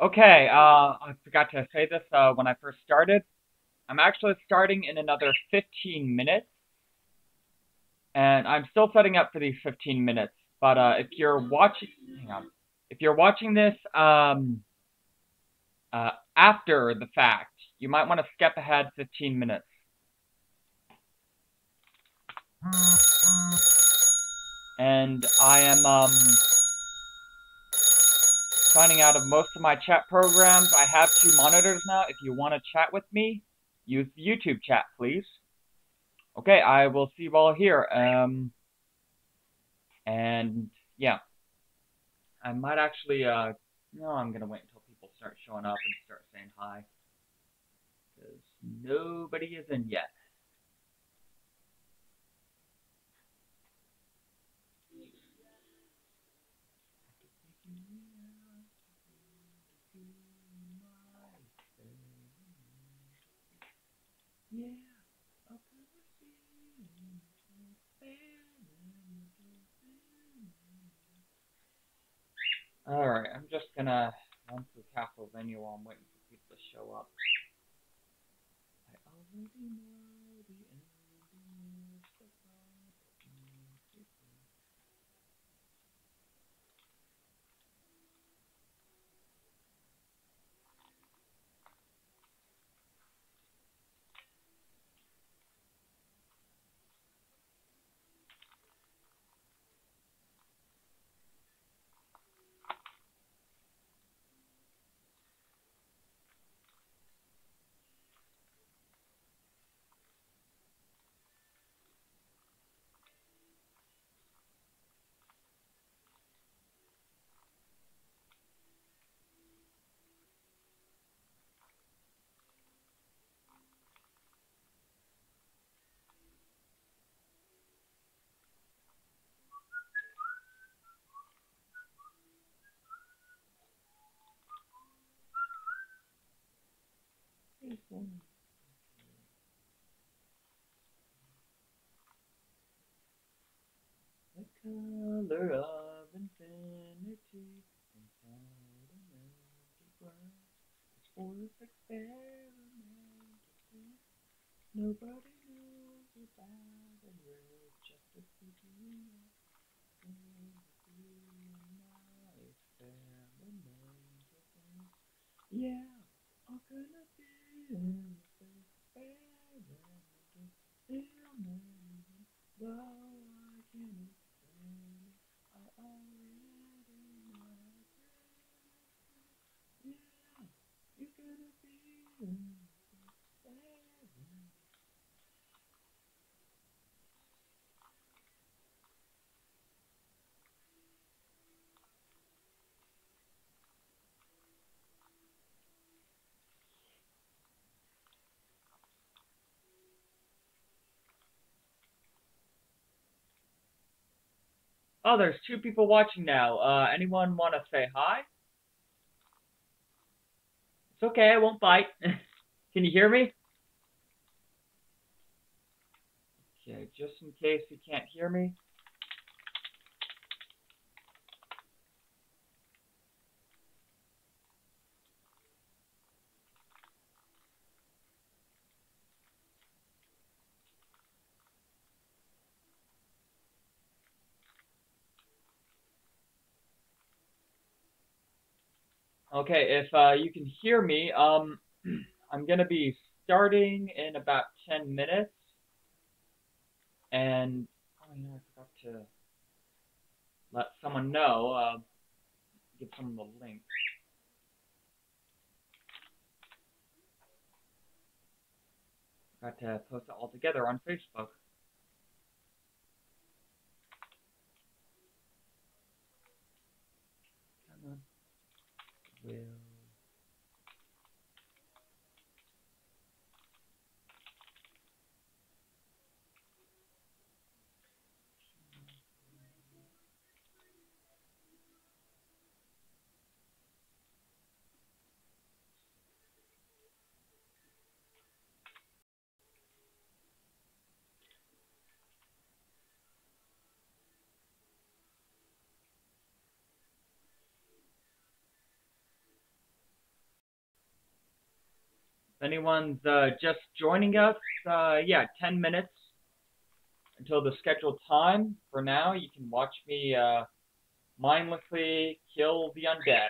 Okay, I forgot to say this when I first started. I'm actually starting in another 15 minutes, and I'm still setting up for these 15 minutes. But if you're watching, hang on, if you're watching this after the fact, you might want to skip ahead 15 minutes. And I am signing out of most of my chat programs. I have two monitors now. If you want to chat with me, use the YouTube chat, please. Okay, I will see you all here. And yeah, I might actually, no, I'm gonna wait until people start showing up and start saying hi, because nobody is in yet. Yeah. Alright, I'm just gonna run through Castle Venue while I'm waiting for people to show up. I already know the ending is the The color of infinity inside an empty glass. It's worth experimenting. Nobody knows about it. We're just a beginning. Yeah, I'm gonna be in the experiment. Still maybe, though I can't explain it. I already know. Yeah, you're gonna be in the experiment. Oh, there's two people watching now. Anyone want to say hi? It's okay, I won't bite. Can you hear me? Okay, just in case you can't hear me. Okay, if you can hear me, I'm gonna be starting in about 10 minutes, and oh yeah, I forgot to let someone know, give someone the link. Forgot to post it all together on Facebook. Come on. Will. If anyone's just joining us, yeah, 10 minutes until the scheduled time. For now, you can watch me mindlessly kill the undead.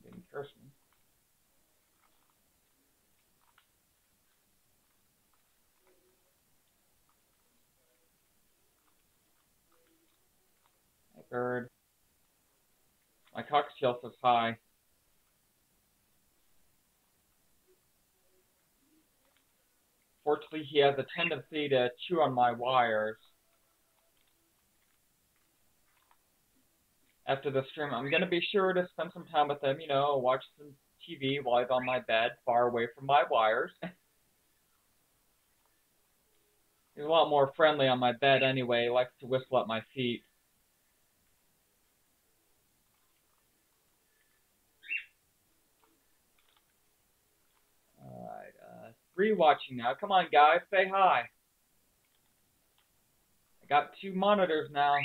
Didn't curse me. Hi, bird. My cocktail says hi. Fortunately, he has a tendency to chew on my wires. After the stream, I'm going to be sure to spend some time with him, watch some TV while he's on my bed, far away from my wires. He's a lot more friendly on my bed anyway. He likes to whistle at my feet. Alright, 3 watching now. Come on, guys, say hi. I got 2 monitors now.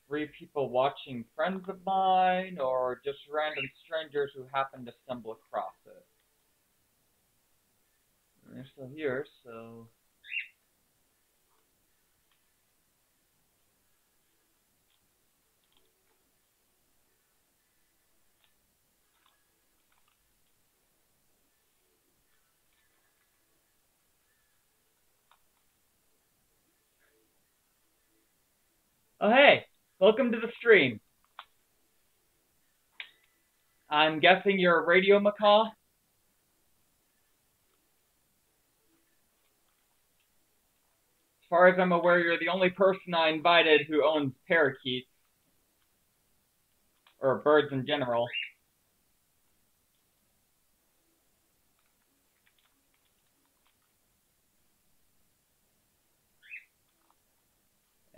Three people watching, friends of mine, or just random strangers who happen to stumble across it. And they're still here, so... Oh, hey! Welcome to the stream. I'm guessing you're a radio macaw? As far as I'm aware, you're the only person I invited who owns parakeets. Or birds in general.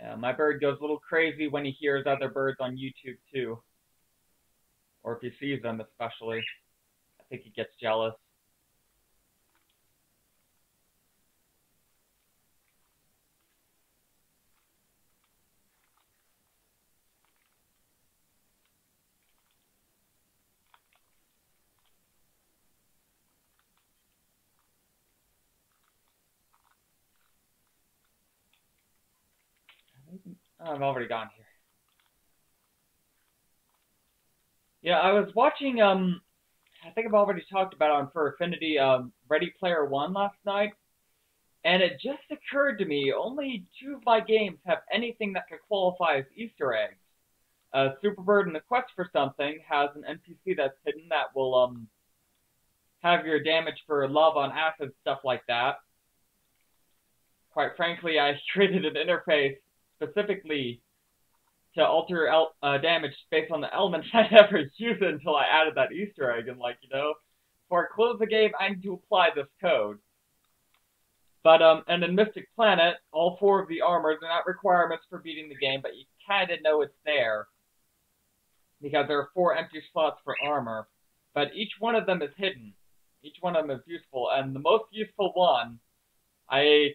Yeah, my bird goes a little crazy when he hears other birds on YouTube, too. Or if he sees them, especially. I think he gets jealous. Oh, I've already gone here. Yeah, I was watching, I think I've already talked about on For Affinity, Ready Player One last night, and it just occurred to me, only 2 of my games have anything that could qualify as Easter eggs. Superbird in the Quest for Something has an NPC that's hidden that will, have your damage for lava on acid, stuff like that. Quite frankly, I created an interface specifically to alter damage based on the elements I never used until I added that Easter egg. And, before I close the game, I need to apply this code. But, and in Mystic Planet, all 4 of the armors are not requirements for beating the game, but you kind of know it's there. Because there are 4 empty slots for armor. But each one of them is hidden. Each one of them is useful. And the most useful one, I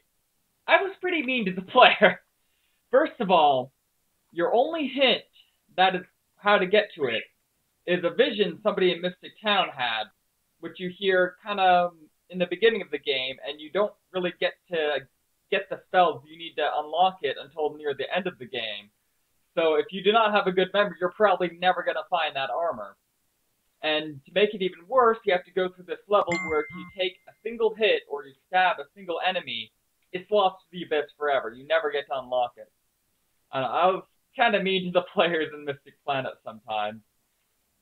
was pretty mean to the player. First of all, your only hint, that is how to get to it, is a vision somebody in Mystic Town had, which you hear kind of in the beginning of the game, and you don't really get to get the spells you need to unlock it until near the end of the game. So if you do not have a good memory, you're probably never going to find that armor. And to make it even worse, you have to go through this level where if you take a single hit or you stab a single enemy, it's lost to the abyss forever. You never get to unlock it. I was kind of mean to the players in Mystic Planet sometimes.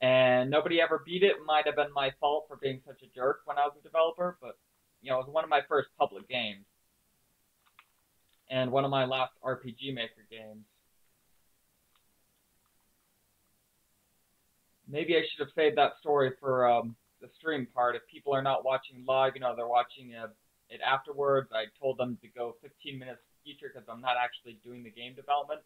And nobody ever beat it. It might have been my fault for being such a jerk when I was a developer, but, it was one of my first public games. And one of my last RPG Maker games. Maybe I should have saved that story for the stream part. If people are not watching live, they're watching it afterwards. I told them to go 15 minutes future because I'm not actually doing the game development.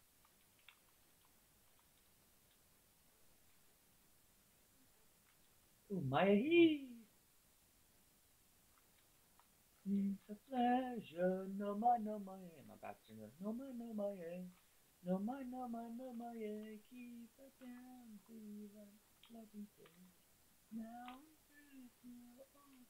Ooh, Maya he. It's a pleasure, no my, my bad singer, no my, no my, no my, no my, no my, keep it down, please, I'm loving you. Now I'm free to open.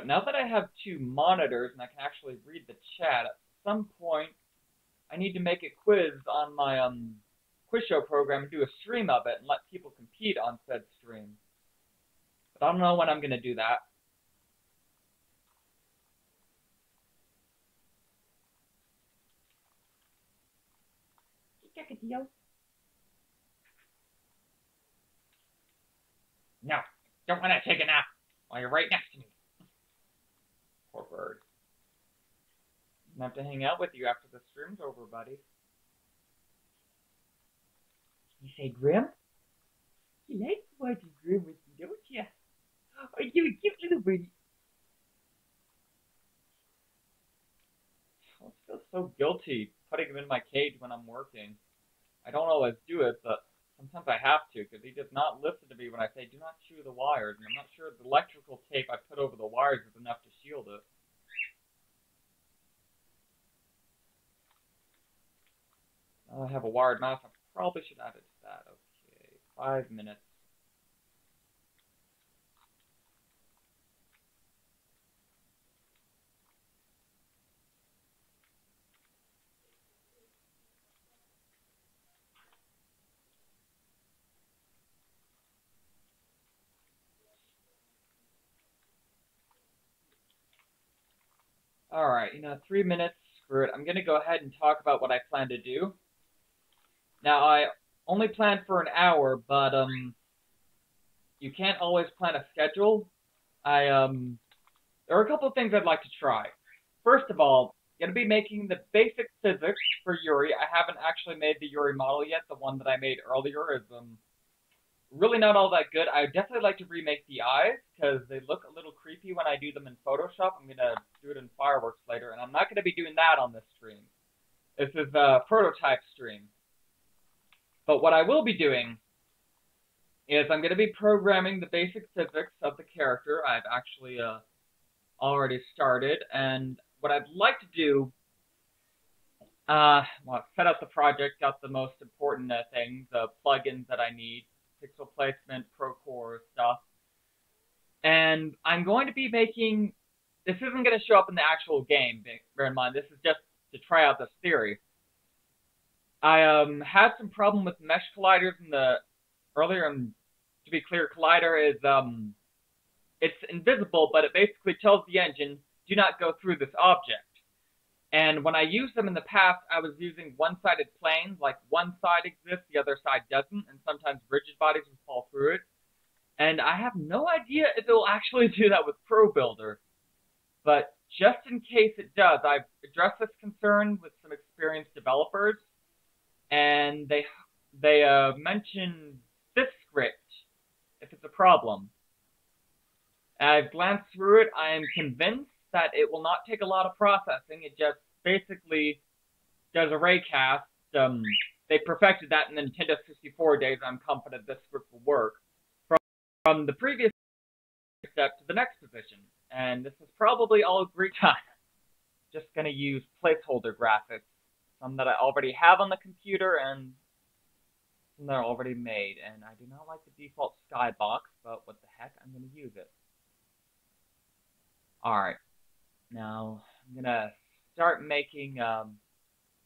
Now that I have two monitors and I can actually read the chat, at some point I need to make a quiz on my quiz show program and do a stream of it and let people compete on said stream. But I don't know when I'm gonna do that. No, don't want to take a nap while you're right next to me. Poor bird. I'm gonna have to hang out with you after the stream's over, buddy. You say Grim? You like watching Grim with me, don't you? Oh, you're a cute little birdie. I feel so guilty putting him in my cage when I'm working. I don't always do it, but sometimes I have to, because he does not listen to me when I say, do not chew the wires, and I'm not sure the electrical tape I put over the wires is enough to shield it. I have a wired mouse. I probably should add it to that. Okay, 5 minutes. Alright, 3 minutes. Screw it. I'm going to go ahead and talk about what I plan to do. Now, I only planned for an hour, but you can't always plan a schedule. There are a couple of things I'd like to try. First of all, going to be making the basic physics for Yuri. I haven't actually made the Yuri model yet. The one that I made earlier is really not all that good. I would definitely like to remake the eyes because they look a little creepy when I do them in Photoshop. I'm going to do it in Fireworks later, and I'm not going to be doing that on this stream. This is a prototype stream. But what I will be doing is I'm going to be programming the basic physics of the character. I've actually already started, and what I'd like to do, set up the project, got the most important things, the plugins that I need, pixel placement, Procore stuff, and I'm going to be making, this isn't going to show up in the actual game, bear in mind, this is just to try out this theory. I had some problem with mesh colliders in the earlier, and to be clear, collider is it's invisible, but it basically tells the engine, do not go through this object. And when I used them in the past, I was using one-sided planes, like one side exists, the other side doesn't, and sometimes rigid bodies will fall through it. And I have no idea if it will actually do that with ProBuilder. But just in case it does, I've addressed this concern with some experienced developers, and they mention this script if it's a problem. I've glanced through it. I am convinced that it will not take a lot of processing. It just basically does a raycast. They perfected that in the Nintendo 64 days. I'm confident this script will work. From the previous step to the next position. And this is probably all Greek time. Just going to use placeholder graphics. Some that I already have on the computer and some that are already made. And I do not like the default skybox, but what the heck, I'm going to use it. Alright. Now, I'm going to start making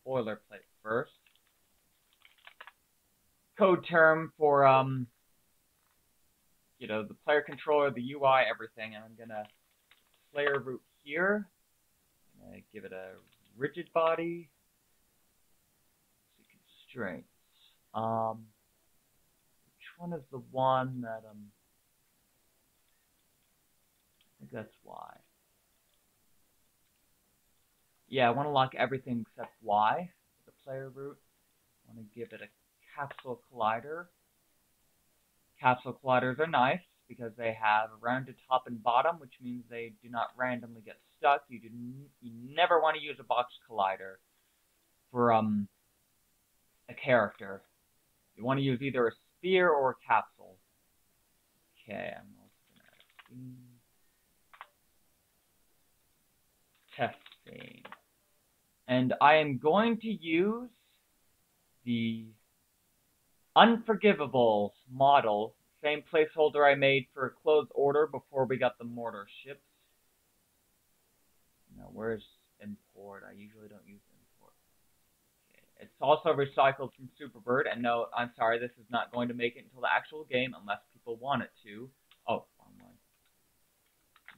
boilerplate first. Code term for the player controller, the UI, everything. And I'm gonna player root here. I'm gonna give it a rigid body. Constraints. Which one is the one that I think that's Y. Yeah, I want to lock everything except Y, the player root. I want to give it a capsule collider. Capsule colliders are nice because they have a rounded top and bottom, which means they do not randomly get stuck. You never want to use a box collider for a character. You want to use either a sphere or a capsule. Okay, I'm also gonna test scene. And I am going to use the Unforgivable model, same placeholder I made for a closed order before we got the mortar ships. Now, where's import? I usually don't use import. Okay. It's also recycled from Superbird, and no, I'm sorry, this is not going to make it until the actual game unless people want it to. Oh, wrong one.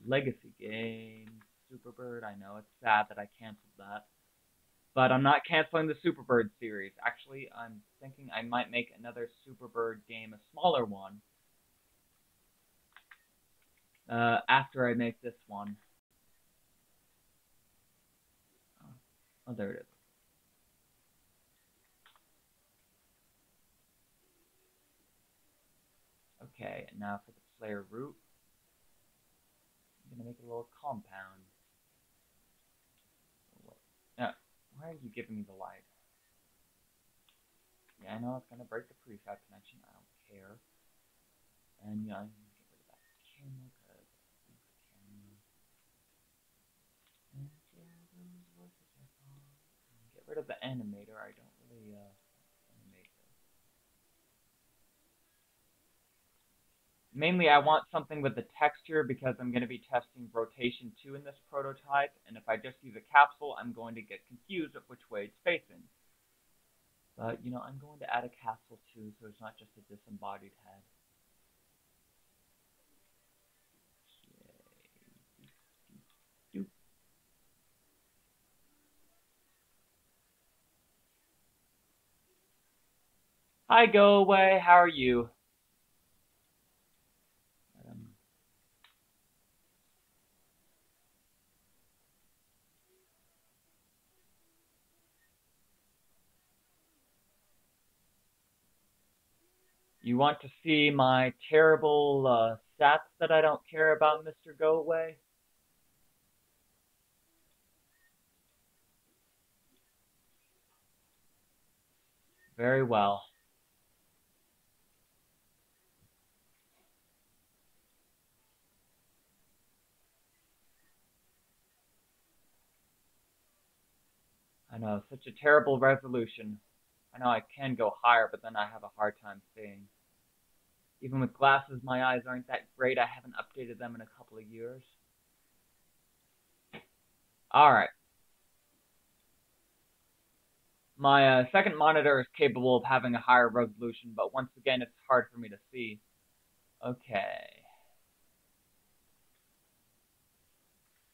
Legacy game, Superbird. I know it's sad that I canceled that. But I'm not canceling the Superbird series. Actually, I'm thinking I might make another Superbird game, a smaller one, after I make this one. Oh, there it is. Okay, and now for the player root, I'm going to make it a little compound. Now, why are you giving me the light? Yeah, I know it's going to break the prefab connection. I don't care. And, yeah, I'm going to get rid of that camera because it's the camera. And, yeah, get rid of the animator. I don't really animate this. Mainly, I want something with the texture because I'm going to be testing rotation 2 in this prototype, and if I just use a capsule, I'm going to get confused of which way it's facing. But, I'm going to add a capsule too, so it's not just a disembodied head. Okay. Hi, Go Away. How are you? You want to see my terrible stats that I don't care about, Mr. Go Away? Very well. I know, such a terrible resolution. I know I can go higher, but then I have a hard time seeing. Even with glasses, my eyes aren't that great. I haven't updated them in a couple of years. Alright. My second monitor is capable of having a higher resolution, but once again, it's hard for me to see. Okay.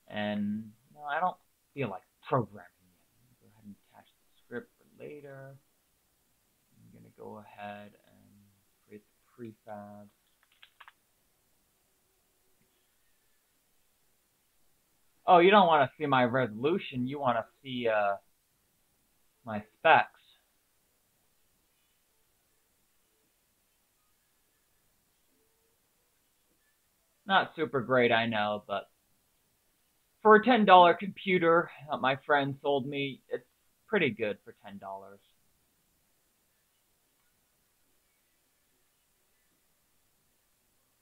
And, I don't feel like programming yet. Go ahead and attach the script for later. I'm going to go ahead and create the prefab. Oh, you don't want to see my resolution. You want to see my specs. Not super great, I know, but for a $10 computer that my friend sold me, it's pretty good for $10.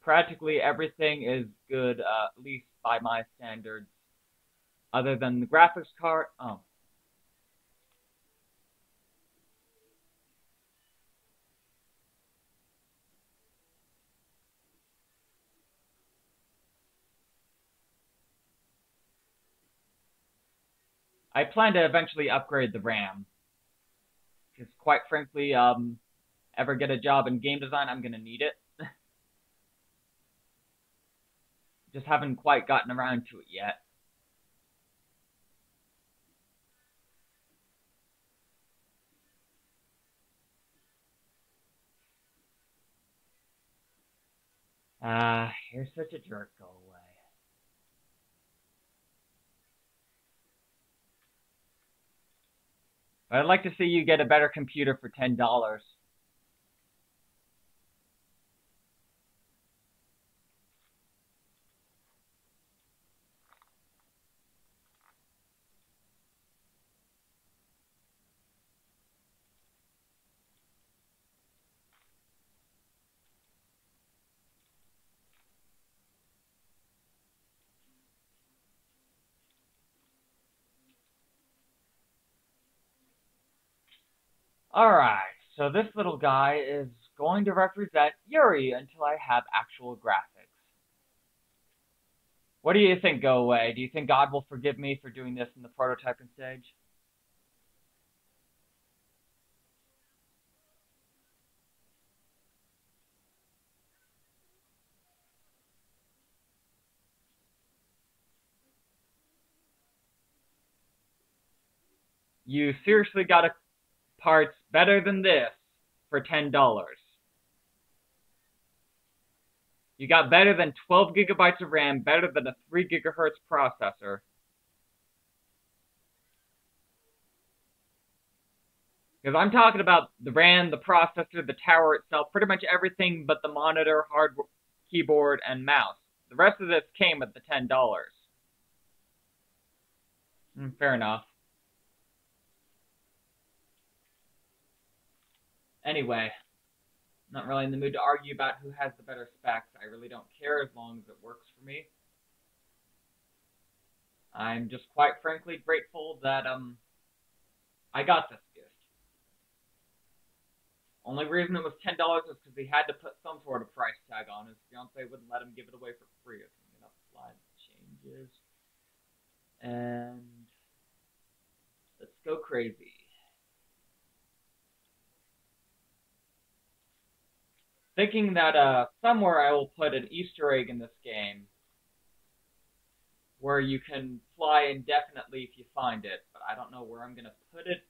Practically everything is good, at least by my standards, other than the graphics card. Oh. I plan to eventually upgrade the RAM. Because quite frankly, ever get a job in game design, I'm going to need it. Just haven't quite gotten around to it yet. You're such a jerk. Go away. But I'd like to see you get a better computer for $10. Alright, so this little guy is going to represent Yuri until I have actual graphics. What do you think, Go Away? Do you think God will forgive me for doing this in the prototyping stage? You seriously got a parts better than this for $10. You got better than 12 gigabytes of RAM, better than a 3 gigahertz processor. Because I'm talking about the RAM, the processor, the tower itself, pretty much everything but the monitor, hardware, keyboard, and mouse. The rest of this came at the $10. Fair enough. Anyway, not really in the mood to argue about who has the better specs. I really don't care as long as it works for me. I'm just quite frankly grateful that I got this gift. Only reason it was $10 is because he had to put some sort of price tag on. His fiance wouldn't let him give it away for free. So I'm gonna apply the changes. And let's go crazy. Thinking that somewhere I will put an Easter egg in this game where you can fly indefinitely if you find it, but I don't know where I'm gonna put it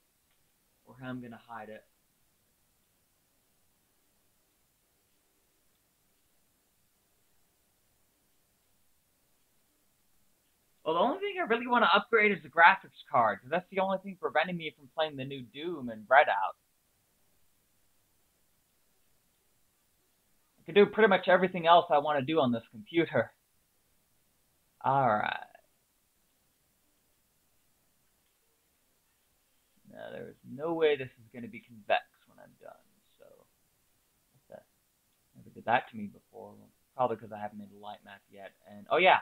or how I'm gonna hide it. Well, the only thing I really want to upgrade is the graphics card, because that's the only thing preventing me from playing the new Doom and Redout. I can do pretty much everything else I want to do on this computer. Alright. Now, there is no way this is going to be convex when I'm done, so... What's that? Never did that to me before. Well, probably because I haven't made a light map yet. And, oh yeah!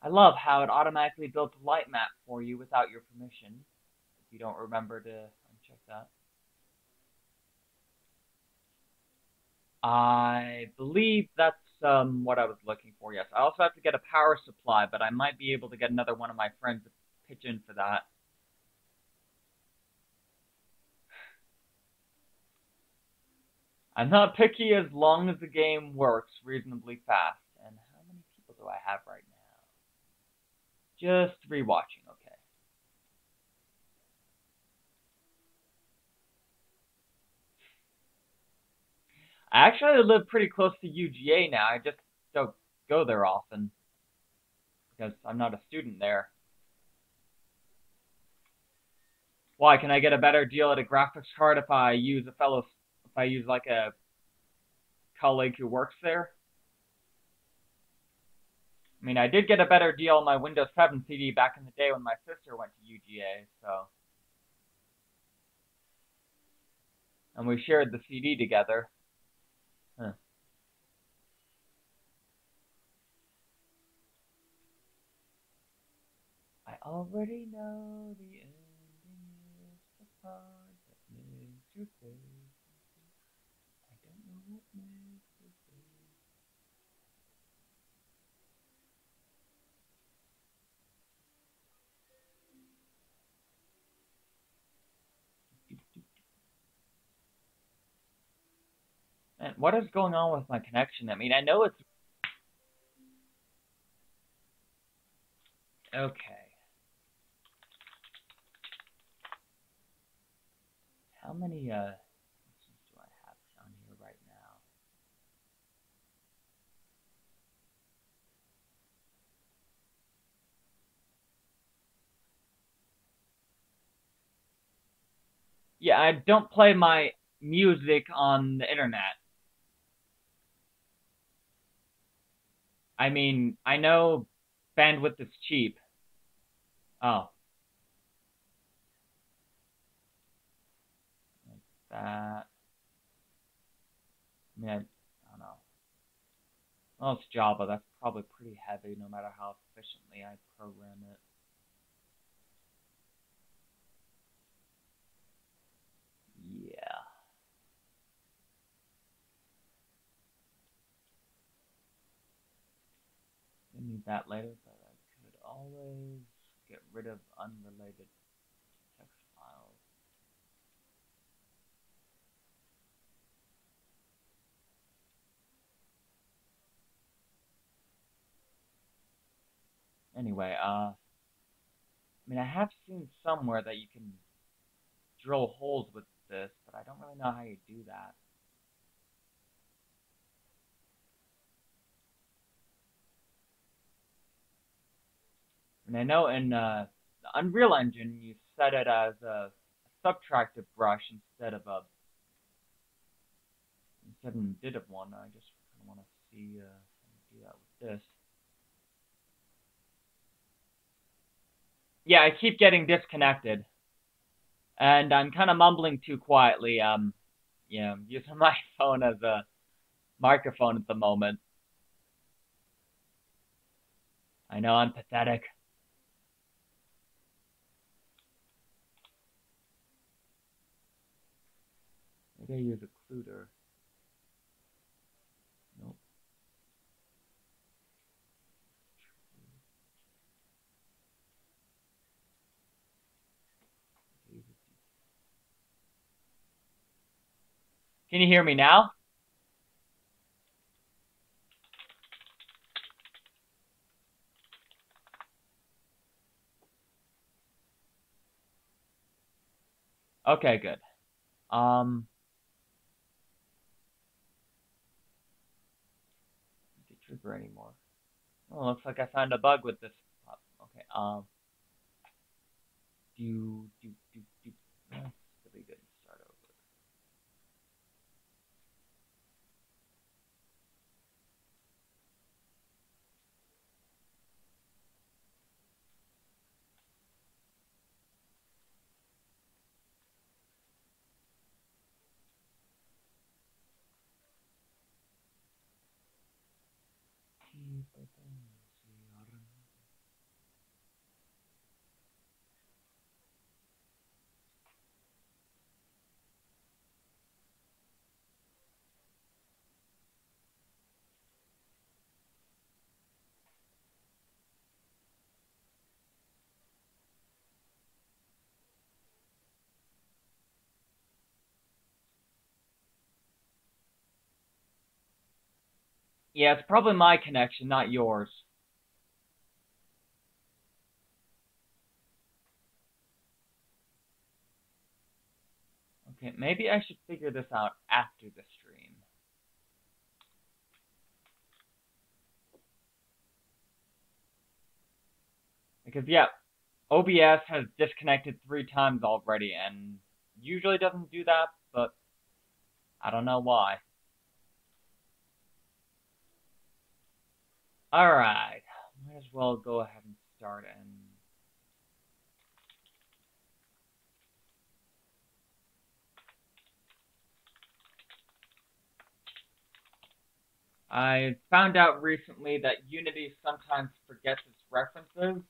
I love how it automatically built a light map for you without your permission. If you don't remember to uncheck that. I believe that's what I was looking for, yes. I also have to get a power supply, but I might be able to get another one of my friends to pitch in for that. I'm not picky as long as the game works reasonably fast. And how many people do I have right now? Just rewatching, okay. I actually live pretty close to UGA now. I just don't go there often because I'm not a student there. Why? Can I get a better deal at a graphics card if I use like a colleague who works there? I mean, I did get a better deal on my Windows 7 CD back in the day when my sister went to UGA, so. And we shared the CD together. Huh. I already know the ending is the part that makes your face. I don't know what makes your face. Man, what is going on with my connection? I mean, I know it's Okay. How many missions do I have down here right now? Yeah, I don't play my music on the internet. I mean, I know bandwidth is cheap. Oh, like that. I mean, I don't know. Well, it's Java. That's probably pretty heavy, no matter how efficiently I program it. Yeah. I need that later, but I could always get rid of unrelated text files. Anyway, I mean, I have seen somewhere that you can drill holes with this, but I don't really know how you do that. And I know in the Unreal Engine, you set it as a subtractive brush instead of an additive one. I just kind of want to see how you do that with this. Yeah, I keep getting disconnected, and I'm kind of mumbling too quietly. Yeah, I'm using my phone as a microphone at the moment. I know I'm pathetic. Maybe I use a occluder. Nope. Can you hear me now? Okay, good. Not trigger anymore. Oh, looks like I found a bug with this. Okay. Do. That's really good. Start over. Yeah, it's probably my connection, not yours. Okay, maybe I should figure this out after the stream. Because, yeah, OBS has disconnected 3 times already, and usually doesn't do that, but I don't know why. Alright, might as well go ahead and start and I found out recently that Unity sometimes forgets its references.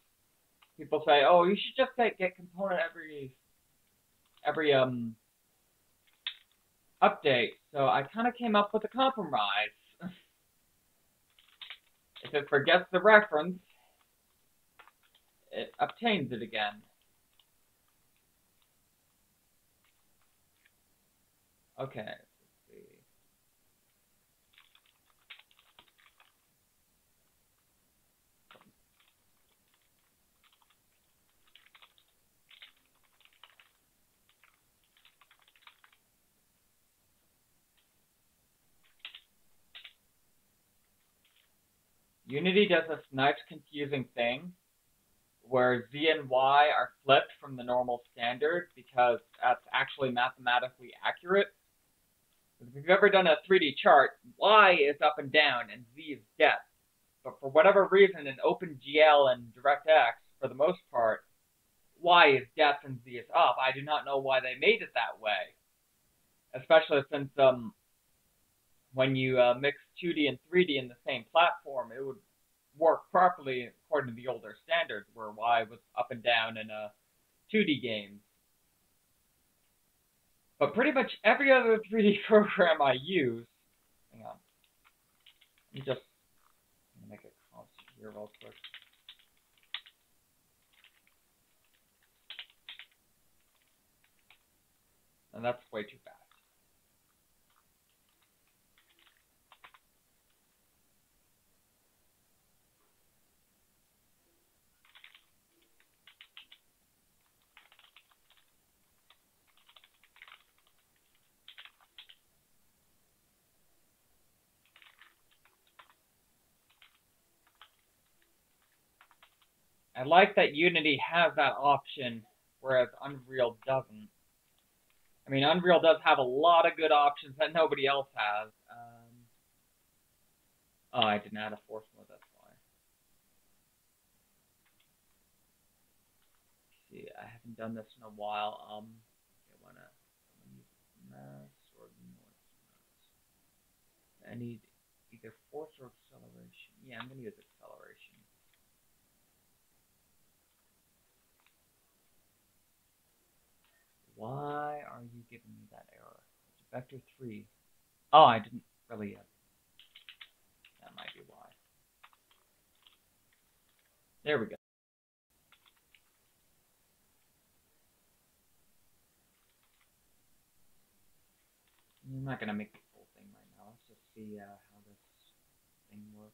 People say, "Oh, you should just get component every update." So I kind of came up with a compromise. If it forgets the reference, it obtains it again. Okay, let's see. Unity does this nice confusing thing where Z and Y are flipped from the normal standard because that's actually mathematically accurate. If you've ever done a 3D chart, Y is up and down and Z is depth. But for whatever reason in OpenGL and DirectX, for the most part, Y is depth and Z is up. I do not know why they made it that way. Especially since when you mix 2D and 3D in the same platform, it would work properly according to the older standards, where Y was up and down in 2D games. But pretty much every other 3D program I use, hang on, let me just make it constant here real quick. And that's way too fast. I like that Unity has that option, whereas Unreal doesn't. I mean, Unreal does have a lot of good options that nobody else has. Oh, I didn't add a force mode, that's why. See, I haven't done this in a while. I wanna use mass or noise mass. I need either force or acceleration. Yeah, I'm gonna use acceleration. Why are you giving me that error? It's vector 3. Oh, I didn't really yet. That might be why. There we go. I'm not gonna make the full thing right now. Let's just see how this thing works.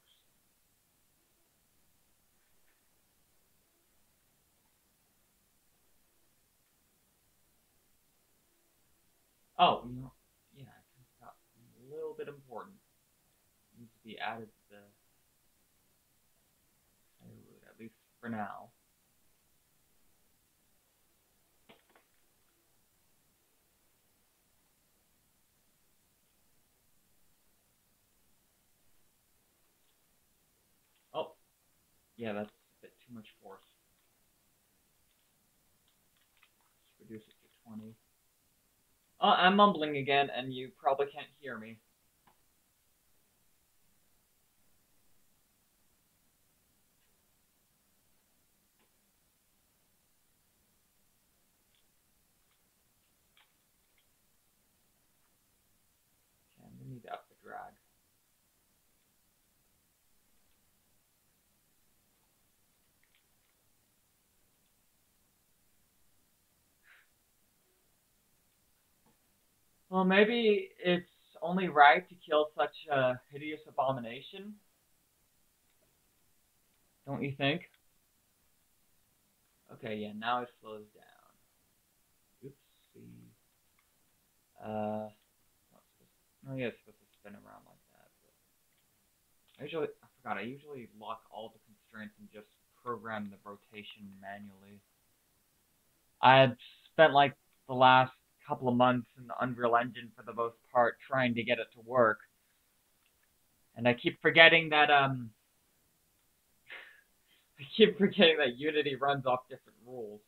Oh, you know, yeah, I forgot a little bit important. It needs to be added to the code, at least for now. Oh, yeah, that's a bit too much force. Let's reduce it to 20. I'm mumbling again, and you probably can't hear me. Okay, I'm gonna need to up the drag. Well, maybe it's only right to kill such a hideous abomination. Don't you think? Okay, yeah, now it slows down. Oopsie. Oh yeah, it's supposed to spin around like that. But I usually lock all the constraints and just program the rotation manually. I've spent like the last couple of months in the Unreal Engine for the most part trying to get it to work. And I keep forgetting that Unity runs off different rules.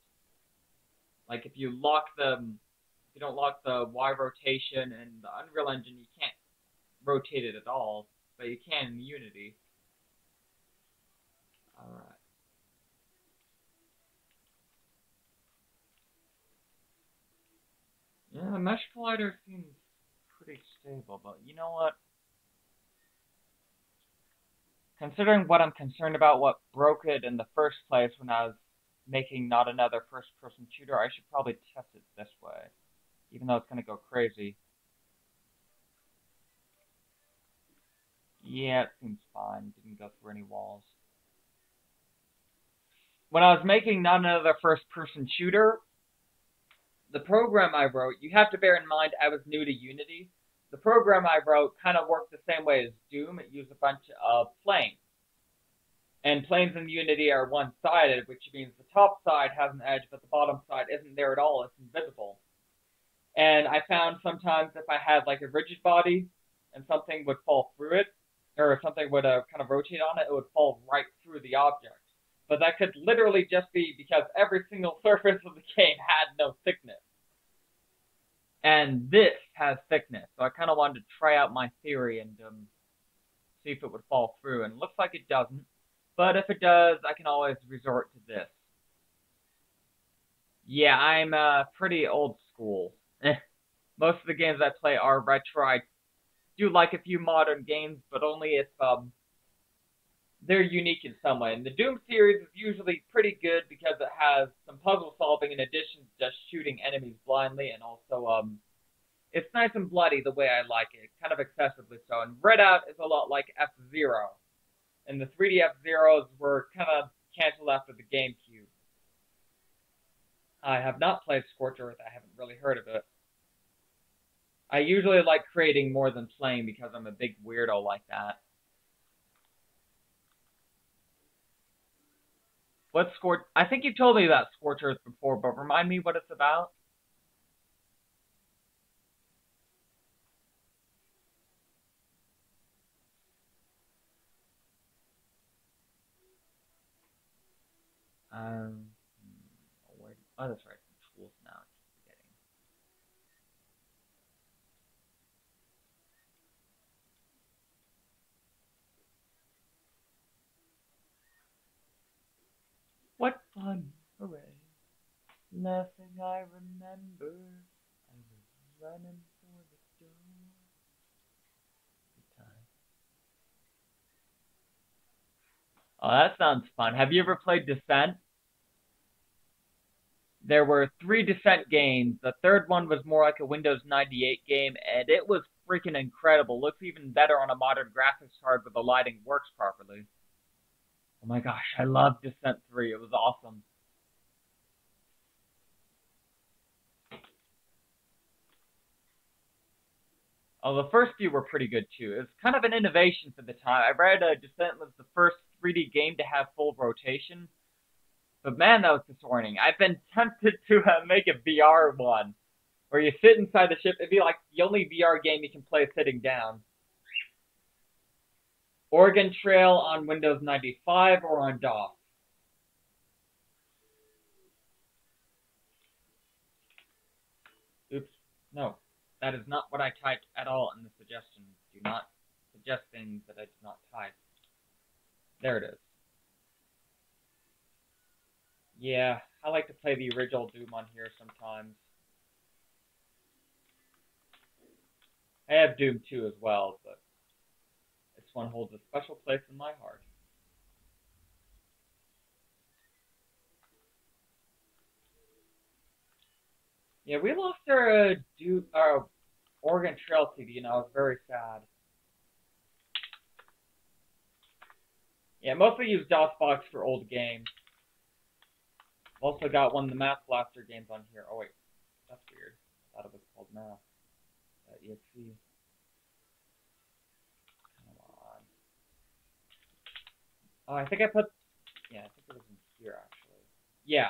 Like if you don't lock the Y rotation in the Unreal Engine, you can't rotate it at all, but you can in Unity. Alright. Yeah, the Mesh Collider seems pretty stable, but you know what? Considering what I'm concerned about, what broke it in the first place when I was making not another first-person shooter, I should probably test it this way, even though it's going to go crazy. Yeah, it seems fine. Didn't go through any walls. When I was making not another first-person shooter, the program I wrote, you have to bear in mind I was new to Unity. The program I wrote kind of worked the same way as Doom. It used a bunch of planes. And planes in Unity are one-sided, which means the top side has an edge, but the bottom side isn't there at all. It's invisible. And I found sometimes if I had like a rigid body and something would fall through it, or if something would kind of rotate on it, it would fall right through the object. But that could literally just be because every single surface of the game had no thickness. And this has thickness, so I kind of wanted to try out my theory and see if it would fall through, and it looks like it doesn't. But if it does, I can always resort to this. Yeah, I'm pretty old school. Most of the games I play are retro. I do like a few modern games, but only if they're unique in some way. And the Doom series is usually pretty good because it has some puzzle solving in addition to just shooting enemies blindly, and also it's nice and bloody the way I like it, kind of excessively so. And Redout is a lot like F-Zero, and the 3D F-Zeros were kind of canceled after the GameCube. I have not played Scorched Earth. I haven't really heard of it. I usually like creating more than playing because I'm a big weirdo like that. What's Scorched? I think you've told me about Scorched Earth before, but remind me what it's about. Um, oh, that's right. Tools now. I keep forgetting. What fun! Hooray! Nothing I remember. I was running for the door. Good time. Oh, that sounds fun. Have you ever played Descent? There were 3 Descent games. The third one was more like a Windows 98 game, and it was freaking incredible. Looks even better on a modern graphics card where the lighting works properly. Oh my gosh, I love Descent 3. It was awesome. Oh, the first few were pretty good too. It was kind of an innovation for the time. I read Descent was the first 3D game to have full rotation, but man, that was disorienting. I've been tempted to make a VR one, where you sit inside the ship. It'd be like the only VR game you can play sitting down. Oregon Trail on Windows 95 or on DOS. Oops, no. That is not what I typed at all in the suggestions. Do not suggest things that I did not type. There it is. Yeah, I like to play the original Doom on here sometimes. I have Doom 2 as well, but this one holds a special place in my heart. Yeah, we lost our Oregon Trail CD, and I was very sad. Yeah, mostly use DOSBox for old games. Also got one of the Math Blaster games on here. Oh wait, that's weird. I thought it was called Math. .exe. Come on. Oh, I think I put. Yeah, I think it was in here actually. Yeah.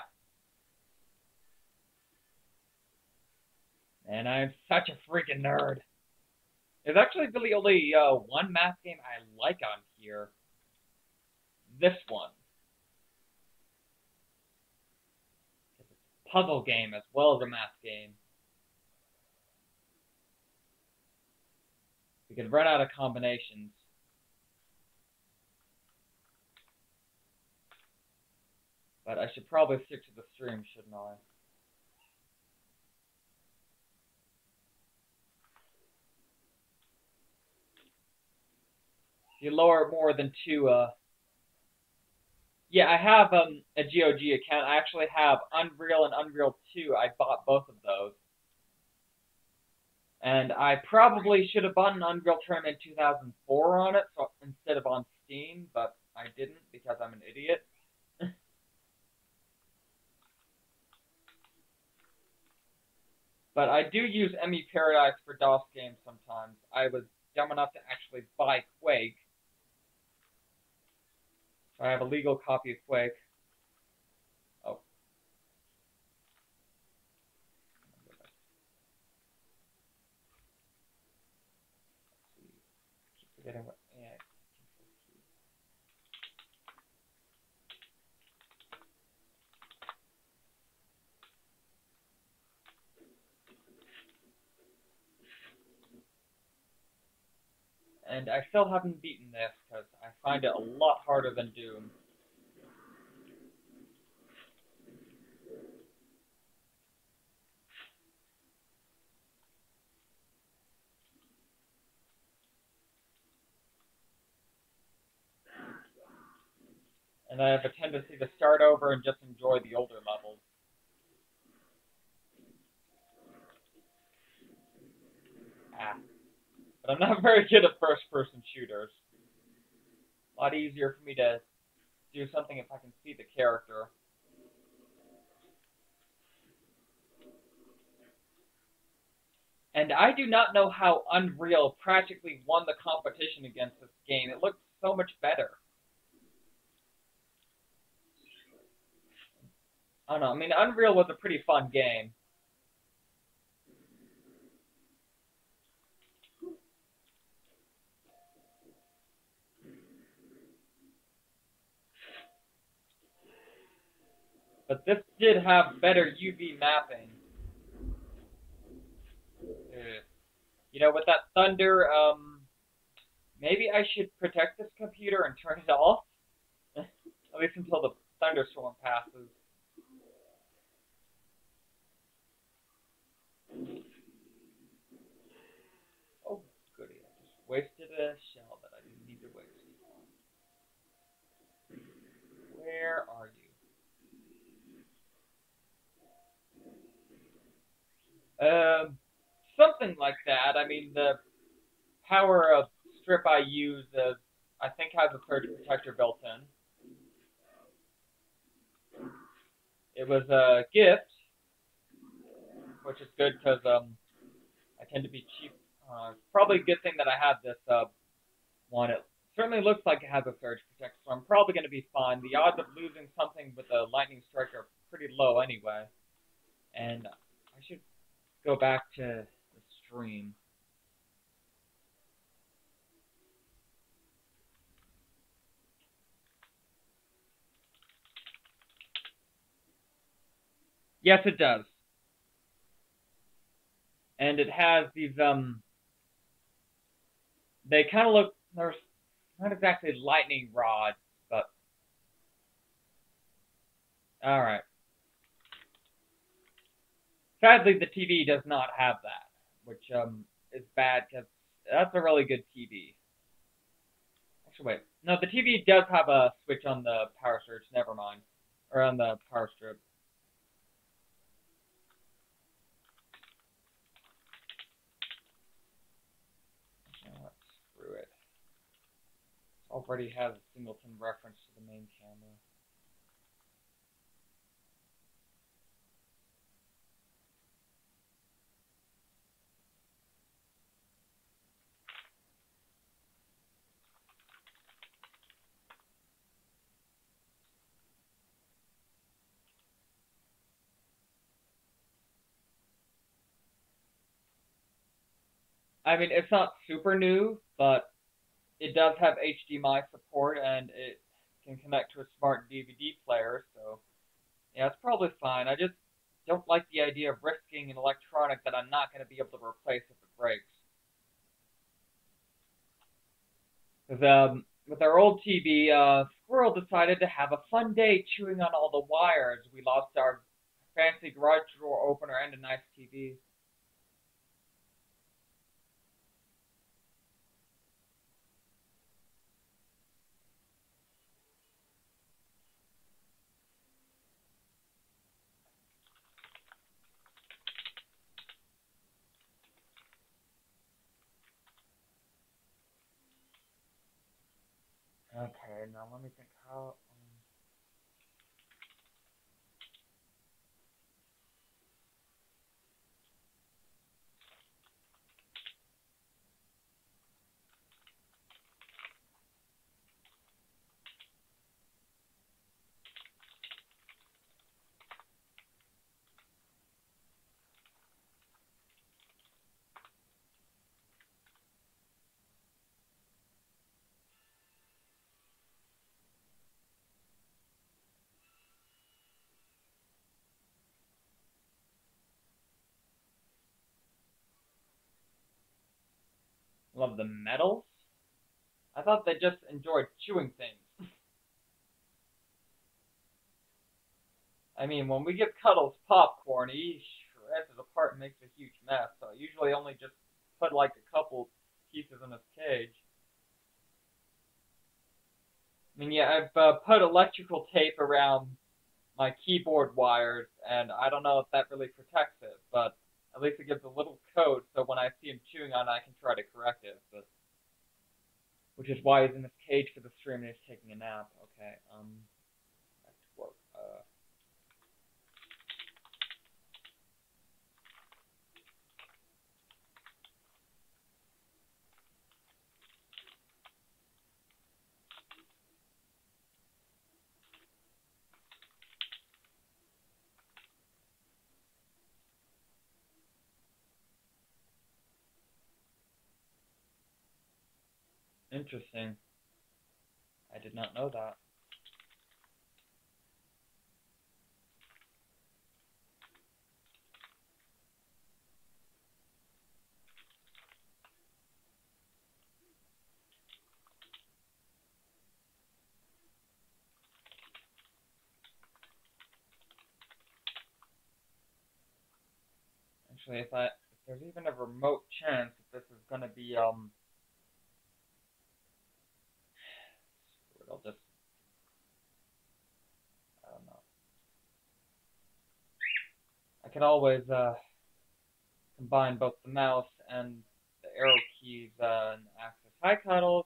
And I'm such a freaking nerd. There's actually really only one math game I like on here. This one. It's a puzzle game as well as a math game. We could run out of combinations. But I should probably stick to the stream, shouldn't I? If you lower more than 2, yeah, I have a GOG account. I actually have Unreal and Unreal 2. I bought both of those. And I probably should have bought an Unreal Tournament 2004 on it so, instead of on Steam, but I didn't because I'm an idiot. But I do use ME Paradise for DOS games sometimes. I was dumb enough to actually buy Quake. So I have a legal copy of Quake. Oh. Keep forgetting what. Yeah. And I still haven't beaten this because I find it a lot harder than Doom. And I have a tendency to start over and just enjoy the older levels. Ah. But I'm not very good at first-person shooters. A lot easier for me to do something if I can see the character. And I do not know how Unreal practically won the competition against this game. It looks so much better. I don't know. I mean, Unreal was a pretty fun game. But this did have better UV mapping. You know, with that thunder, maybe I should protect this computer and turn it off. At least until the thunderstorm passes. Oh, goody. I just wasted a shell that I didn't need to waste. Where are you? Something like that. I mean, the power of strip I use, I think, has a surge protector built in. It was a gift, which is good because I tend to be cheap. Probably a good thing that I have this one. It certainly looks like it has a surge protector, so I'm probably going to be fine. The odds of losing something with a lightning strike are pretty low anyway. And I should go back to the stream. Yes, it does. And it has these they kind of look, they're not exactly lightning rods, but all right. Sadly, the TV does not have that, which is bad because that's a really good TV. Actually, wait, no, the TV does have a switch on the power surge. Never mind, or on the power strip. Screw it. Already has a singleton reference to the main camera. I mean, it's not super new, but it does have HDMI support and it can connect to a smart DVD player, so yeah, it's probably fine. I just don't like the idea of risking an electronic that I'm not going to be able to replace if it breaks. Because with our old TV, Squirrel decided to have a fun day chewing on all the wires. We lost our fancy garage door opener and a nice TV. Okay, now let me think how. Love the medals? I thought they just enjoyed chewing things. I mean, when we give Cuddles popcorn, he shreds it apart and makes a huge mess, so I usually only just put like a couple pieces in his cage. I mean, yeah, I've put electrical tape around my keyboard wires, and I don't know if that really protects it, but at least it gives a little code, so when I see him chewing on it, I can try to correct it. But which is why he's in this cage for the stream and he's taking a nap. Okay, back to work. Interesting. I did not know that. Actually, if there's even a remote chance that this is gonna be I'll just, I don't know. I can always combine both the mouse and the arrow keys and access Hi Cuddles.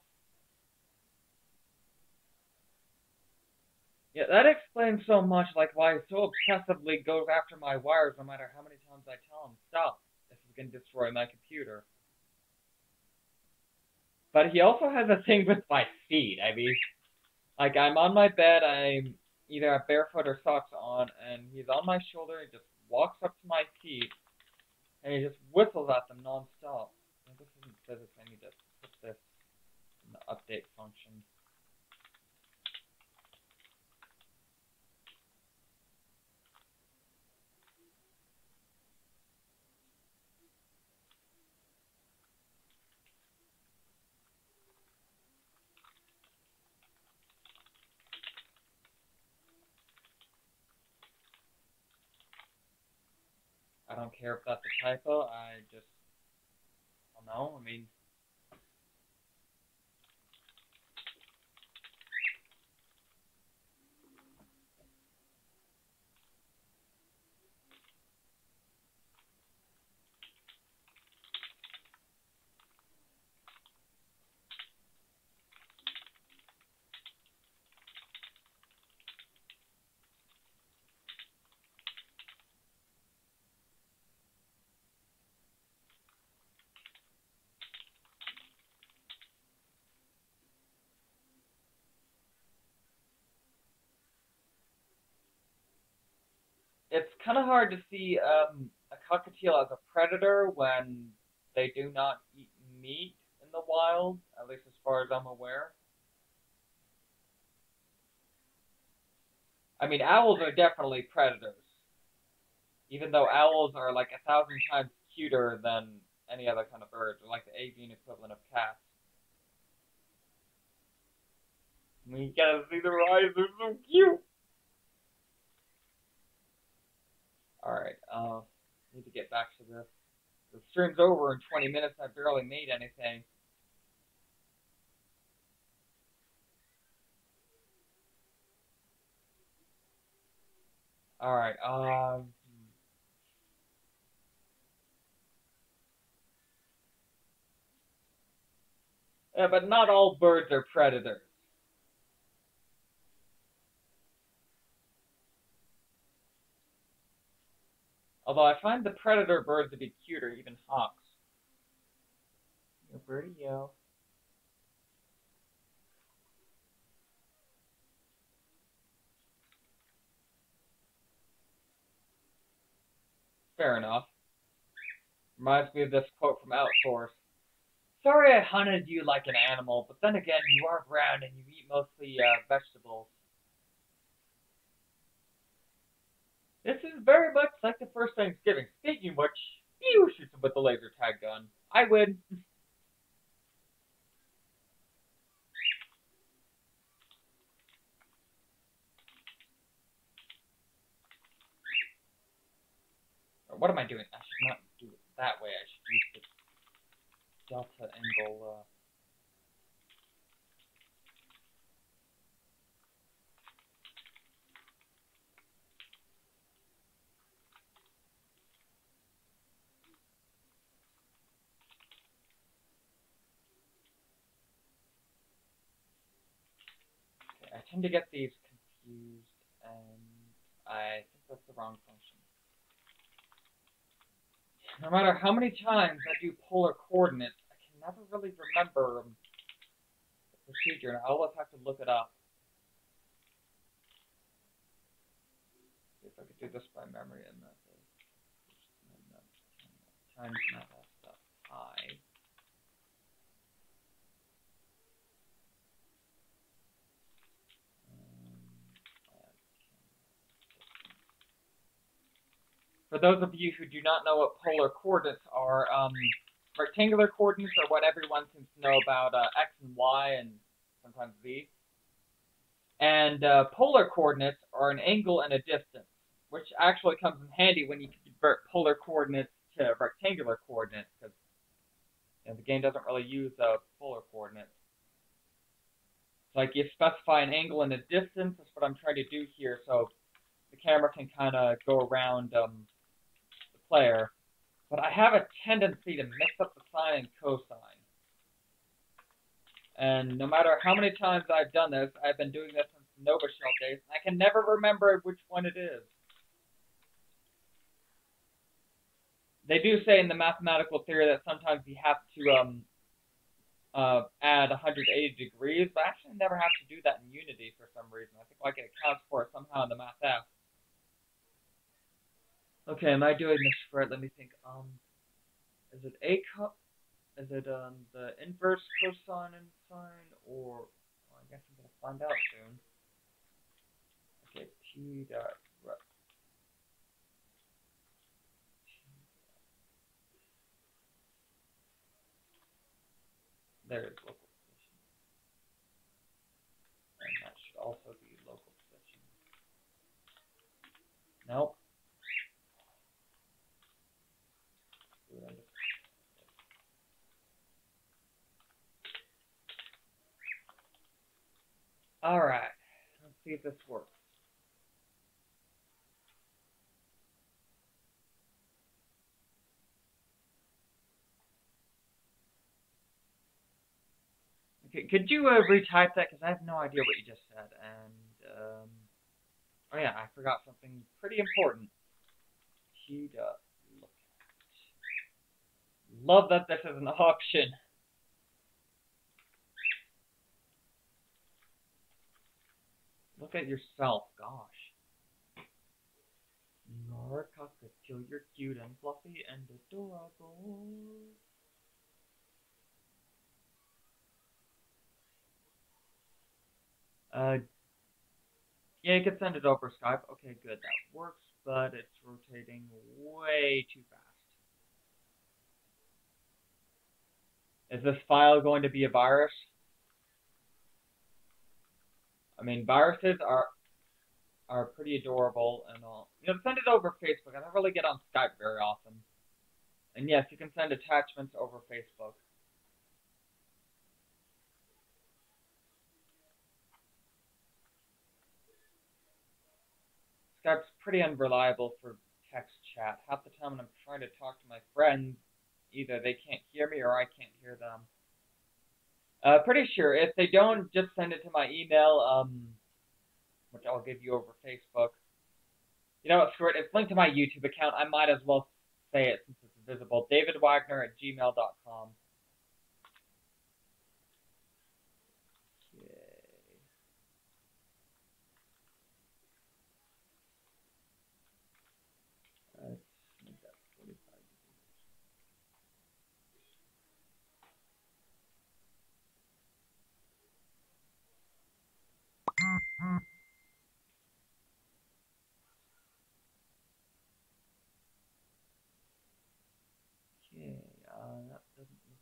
Yeah, that explains so much, like why he so obsessively goes after my wires no matter how many times I tell him stop. This is gonna destroy my computer. But he also has a thing with my feet. I mean, like I'm on my bed, I'm either have barefoot or socks on, and he's on my shoulder. He just walks up to my feet, and he just whistles at them nonstop. And this isn't physics. I need to put this in the update function. I don't care if that's a typo. I just don't know. I mean, it's kind of hard to see a cockatiel as a predator when they do not eat meat in the wild, at least as far as I'm aware. I mean, owls are definitely predators, even though owls are like 1,000 times cuter than any other kind of birds, or like the avian equivalent of cats. We gotta see their eyes, they're so cute. Alright, need to get back to this. The stream's over in 20 minutes, I barely made anything. Alright, yeah, but not all birds are predators. Although I find the predator birds to be cuter, even hawks. Yo, birdie, yo. Fair enough. Reminds me of this quote from Outsource. Sorry I hunted you like an animal, but then again, you are brown and you eat mostly vegetables. This is very much like the first Thanksgiving. Speaking of which, you shoot him with the laser tag gun. I win. what am I doing? I should not do it that way. I should use the delta angle. Okay, I tend to get these confused, and I think that's the wrong function. No matter how many times I do polar coordinates, I can never really remember the procedure, and I always have to look it up. See if I could do this by memory, and that's times not stuff I. For those of you who do not know what polar coordinates are, rectangular coordinates are what everyone seems to know about x and y and sometimes z. And polar coordinates are an angle and a distance, which actually comes in handy when you convert polar coordinates to rectangular coordinates, because the game doesn't really use polar coordinates. Like you specify an angle and a distance, that's what I'm trying to do here, so the camera can kind of go around the player. But I have a tendency to mix up the sine and cosine. And no matter how many times I've done this, I've been doing this since Nova Shell days, and I can never remember which one it is. They do say in the mathematical theory that sometimes you have to add 180 degrees, but I actually never have to do that in Unity for some reason. I think like it accounts for it somehow in the math app. Okay, am I doing this right? Let me think. Is it is it the inverse cosine and sine, or well, I guess I'm gonna find out soon. Okay, T dot rep. There is local position, and that should also be local position. Nope. Alright, let's see if this works. Okay, could you retype that? Because I have no idea what you just said. And, oh yeah, I forgot something pretty important. Look at. Love that this is an option. Look at yourself, gosh. You're a cockatiel, you're cute and fluffy and adorable. Yeah, you can send it over Skype. Okay, good, that works, but it's rotating way too fast. Is this file going to be a virus? I mean, viruses are pretty adorable and all. Send it over Facebook. I don't really get on Skype very often. And yes, you can send attachments over Facebook. Skype's pretty unreliable for text chat. Half the time when I'm trying to talk to my friends, either they can't hear me or I can't hear them. Pretty sure. If they don't, just send it to my email, which I'll give you over Facebook. You know what, screw it. It's linked to my YouTube account. I might as well say it since it's visible. davidwagner@gmail.com. Let's make that 45 degrees. Okay, that doesn't look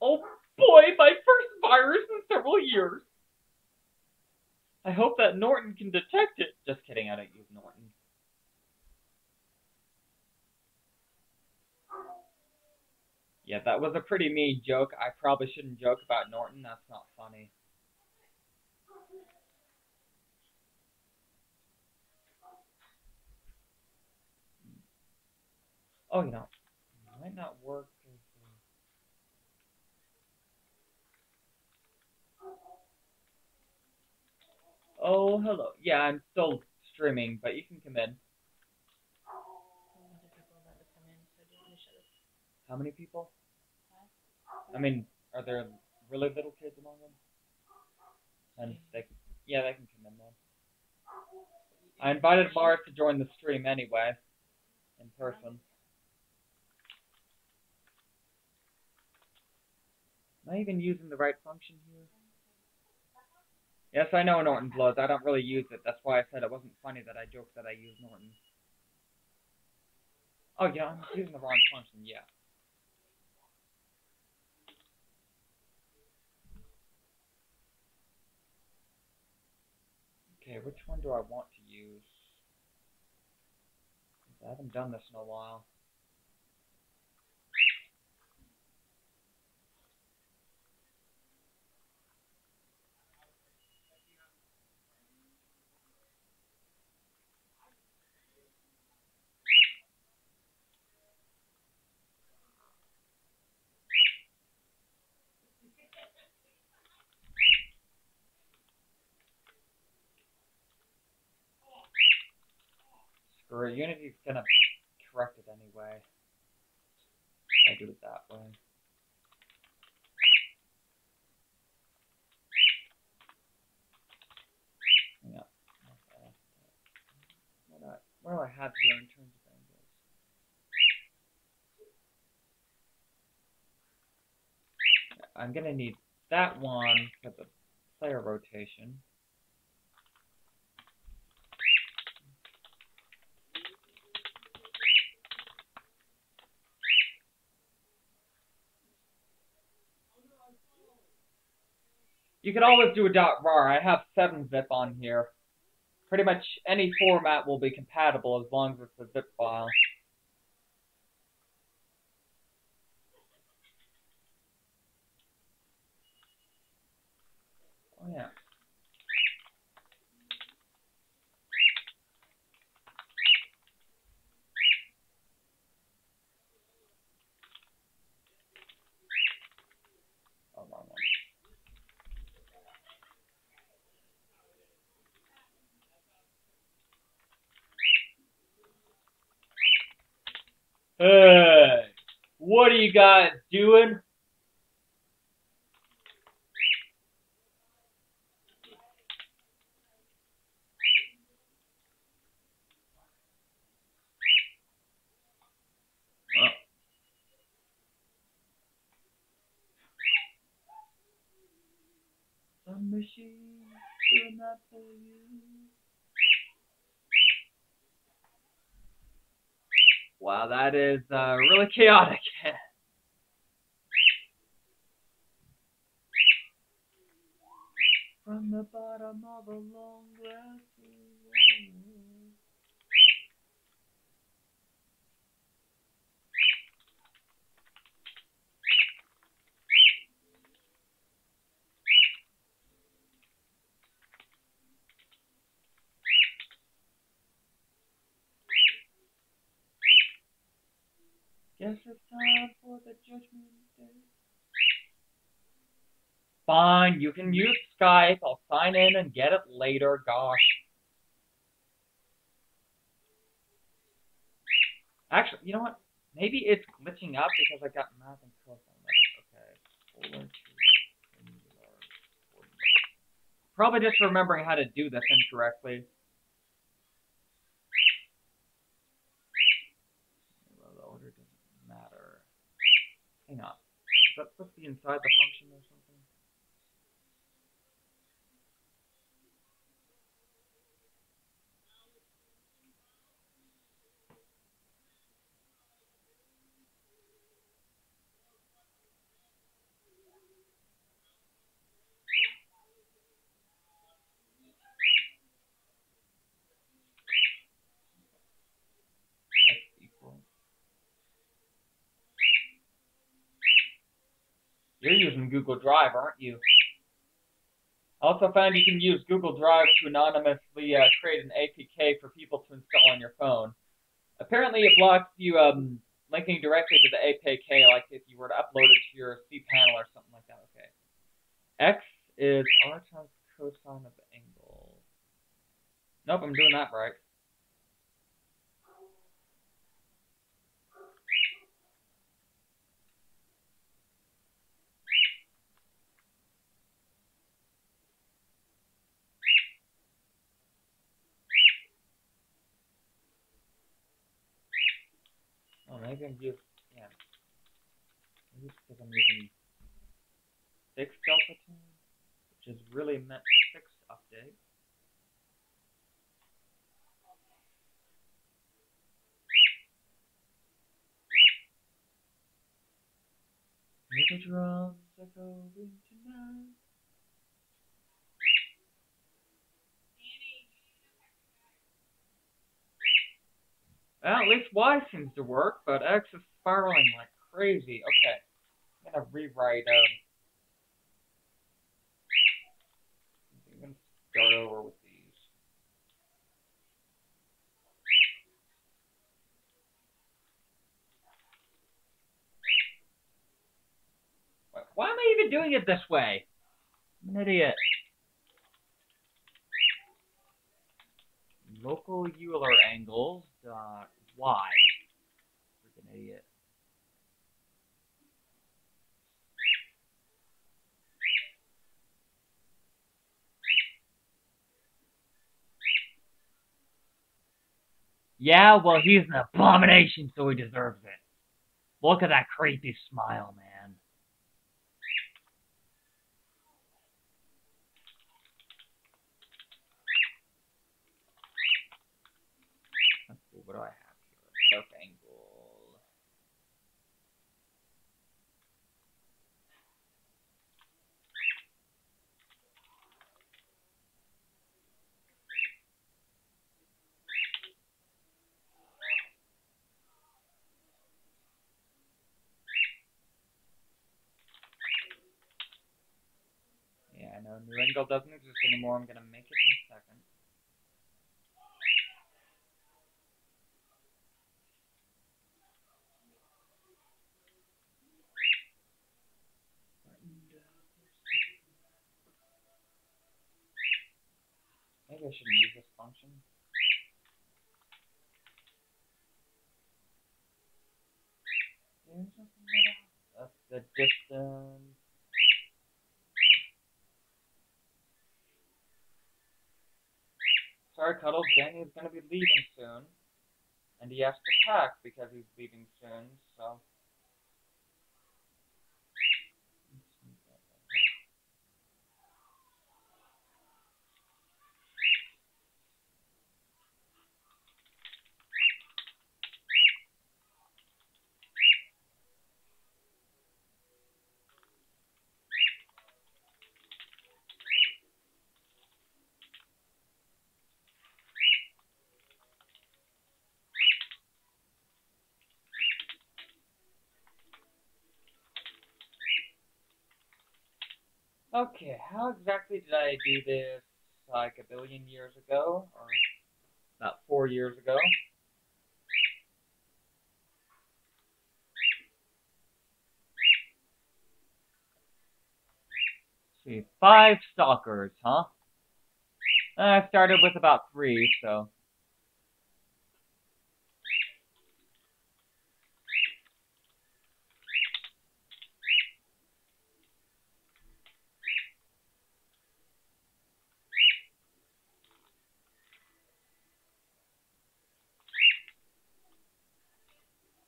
Oh boy, my first virus in several years. I hope that Norton can detect it. Just kidding, I don't use Norton. Yeah, that was a pretty mean joke. I probably shouldn't joke about Norton. That's not funny. Oh, you know, it might not work. Oh, hello. Yeah, I'm still streaming, but you can come in. How many people? I mean, are there really little kids among them? And yeah, they can come in then. I invited Mars to join the stream anyway, in person. Am I even using the right function here? Yes, I know Norton Blows. I don't really use it. That's why I said it wasn't funny that I joked that I use Norton. Oh, yeah, I'm using the wrong function, yeah. Okay, which one do I want to use? I haven't done this in a while. Screw it, Unity's gonna correct it anyway. I do it that way. Yeah. What do I have here in terms of angles? I'm gonna need that one for the player rotation. You could always do a .rar. I have 7-zip on here. Pretty much any format will be compatible as long as it's a zip file. Oh yeah. Oh, wrong one. Hey, what are you guys doing? Well, some machine doing that for you. Wow, that is really chaotic. From the bottom of a long grassy road. Guess it's time for the judgment day. Fine, you can use Skype. I'll sign in and get it later. Gosh. Actually, you know what? Maybe it's glitching up because I got math and cosine. Like, okay. Probably just remembering how to do this incorrectly. Well, the order doesn't matter. Hang on. Is that supposed to be inside the function or something? You're using Google Drive, aren't you? I also found you can use Google Drive to anonymously create an APK for people to install on your phone. Apparently, it blocks you linking directly to the APK, like if you were to upload it to your cPanel or something like that. Okay. X is R times cosine of the angle. Nope, I'm doing that right. Oh, maybe I'm using, yeah. Maybe it's because I'm using 6 delta t, which is really meant for 6 update. Hear the drums echoing tonight. Well, at least Y seems to work, but X is spiraling like crazy. Okay, I'm gonna rewrite. I'm gonna start over with these. Why am I even doing it this way? I'm an idiot. Local Euler angles dot Y. Freaking idiot. Yeah, well, he's an abomination, so he deserves it. Look at that creepy smile, man. Let's see, what do I have here? Look angle. Yeah, I know new angle doesn't exist anymore. I'm gonna make it in a second. Maybe I shouldn't use this function. That's the distance. Sorry, Cuddles. Danny is gonna be leaving soon, and he has to pack because he's leaving soon. So. Okay, how exactly did I do this like a billion years ago, or about 4 years ago? Let's see, 5 stalkers, huh? I started with about 3, so.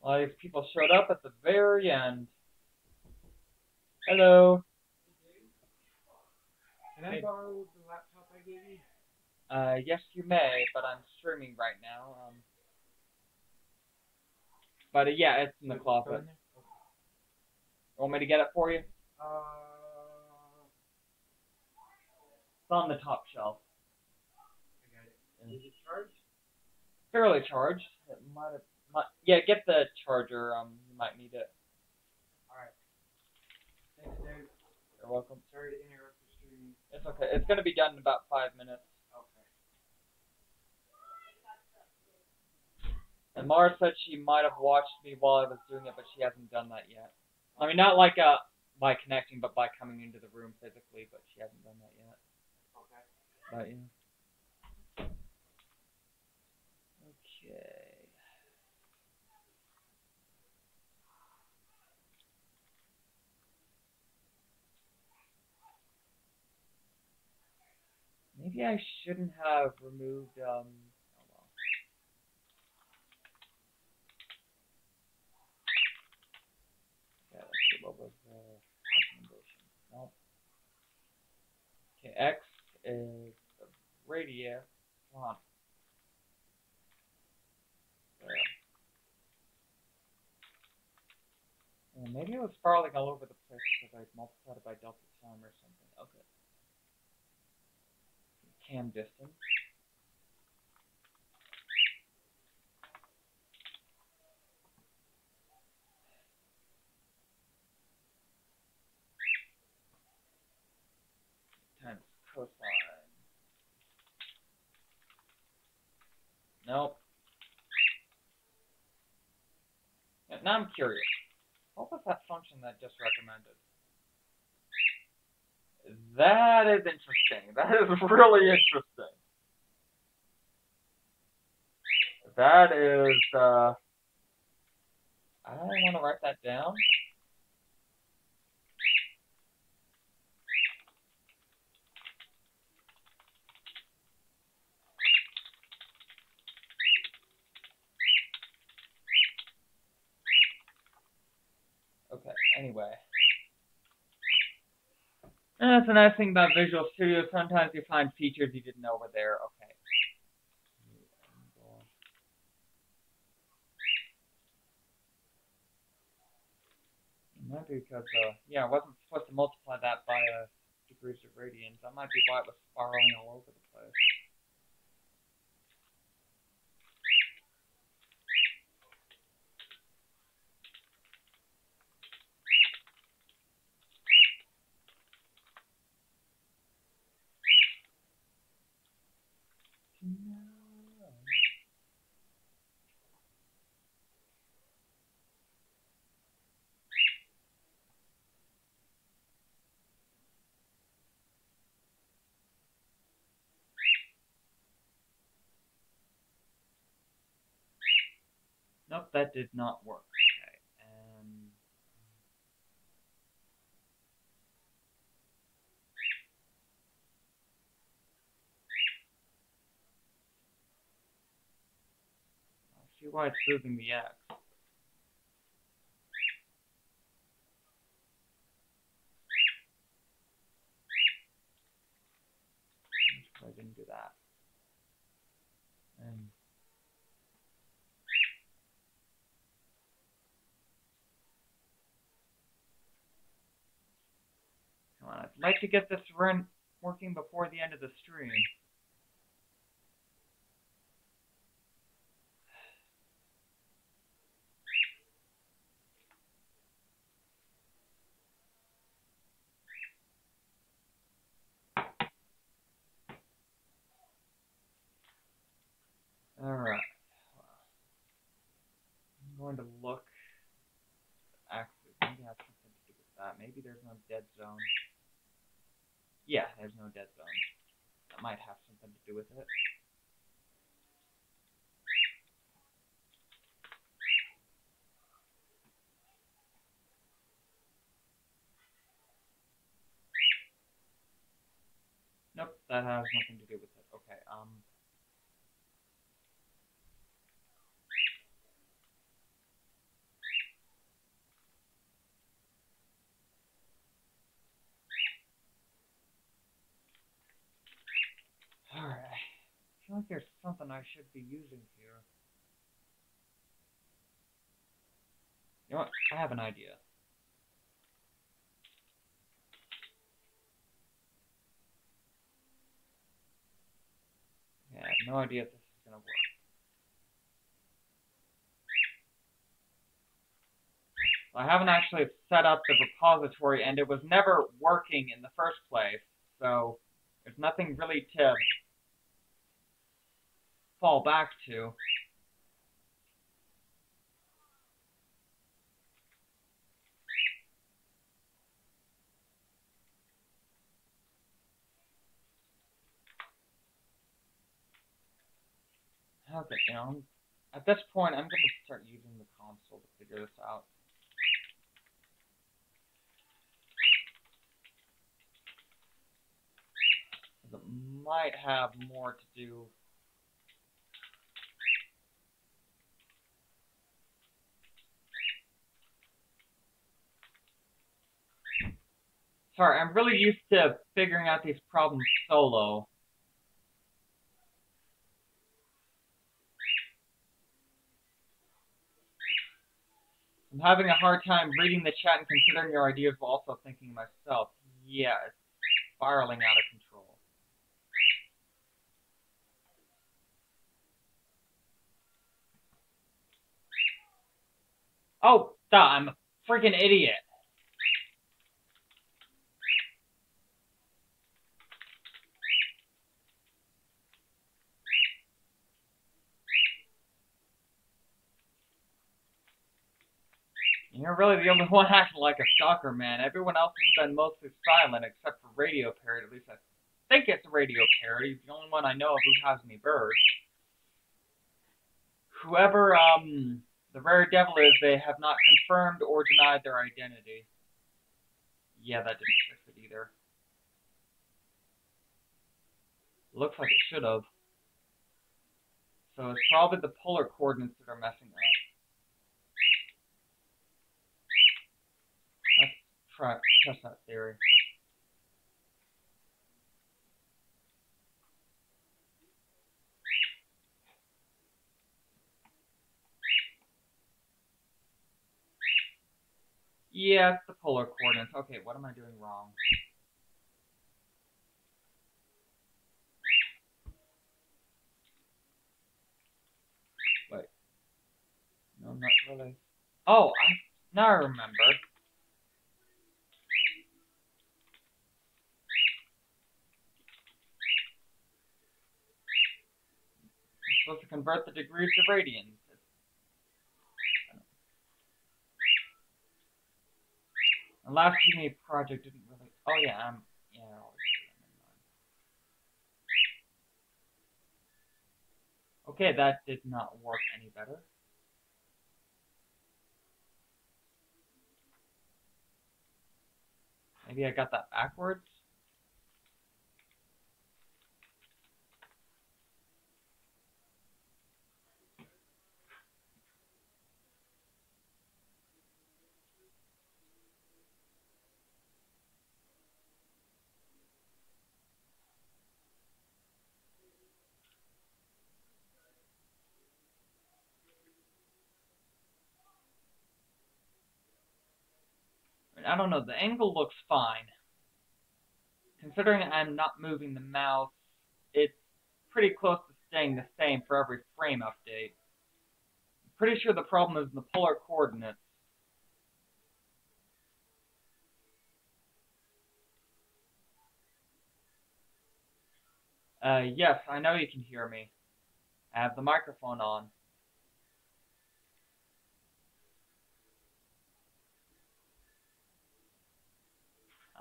All these people showed up at the very end. Hello. Can I borrow the laptop I gave you? Yes, you may, but I'm streaming right now. But yeah, it's in the closet. Want me to get it for you? It's on the top shelf. I got it. Is it charged? Fairly charged. It yeah, get the charger. You might need it. All right. Thanks, Dad. You're welcome. Sorry to interrupt the stream. It's okay. It's gonna be done in about 5 minutes. Okay. And Mara said she might have watched me while I was doing it, but she hasn't done that yet. I mean, not like by connecting, but by coming into the room physically, but she hasn't done that yet. Okay. But yeah. Okay. Maybe I shouldn't have removed, oh well. Yeah, let's see, what was the recommendation? Nope. Okay, X is the radius. Come on. There. And maybe it was spiraling all over the place because I multiplied it by delta sum or something. Okay. Cam distance. Times cosine. Nope. Yeah, now I'm curious. What was that function that just recommended? That is interesting. That is really interesting. That is, I don't want to write that down. Okay, anyway. And that's the nice thing about Visual Studio. Sometimes you find features you didn't know were there. Okay. Might be because, yeah, I wasn't supposed to multiply that by degrees of radians. That might be why it was spiraling all over the place. No. Nope, that did not work. Okay, and I see why it's losing the X. I didn't do that. And come on, I'd like to get this working before the end of the stream. Alright. I'm going to look. Actually, maybe it has something to do with that. Maybe there's no dead zone. Yeah, there's no dead zone. That might have something to do with it. Nope, that has nothing to do with it. Okay, alright. I feel like there's something I should be using here. You know what? I have an idea. Yeah, I have no idea if this is gonna work. I haven't actually set up the repository, and it was never working in the first place, so there's nothing really to fall back to. Okay, at this point, I'm going to start using the console to figure this out. It might have more to do. Sorry, I'm really used to figuring out these problems solo. I'm having a hard time reading the chat and considering your ideas while also thinking myself. Yeah, it's spiraling out of control. Oh, duh, I'm a freaking idiot. You're really the only one acting like a stalker, man. Everyone else has been mostly silent except for Radio Parrot. At least I think it's Radio Parrot. He's the only one I know of who has any birds. Whoever, the rare devil is, they have not confirmed or denied their identity. Yeah, that didn't fix it either. Looks like it should have. So it's probably the polar coordinates that are messing up. Let's test that theory. Yeah, it's the polar coordinates. Okay, what am I doing wrong? Wait. No, not really. Oh, now I remember. I'm supposed to convert the degrees to radians. The last Udemy project didn't really. Oh yeah, yeah. Okay, that did not work any better. Maybe I got that backwards. I don't know, the angle looks fine. Considering I'm not moving the mouse, it's pretty close to staying the same for every frame update. I'm pretty sure the problem is in the polar coordinates. Yes, I know you can hear me. I have the microphone on.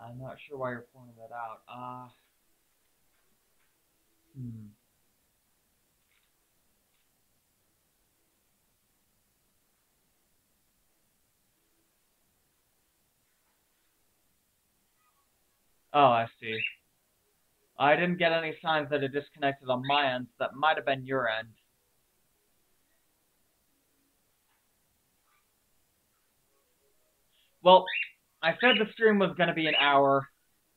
I'm not sure why you're pointing that out. Oh, I see. I didn't get any signs that it disconnected on my end, so that might have been your end. Well, I said the stream was going to be an hour.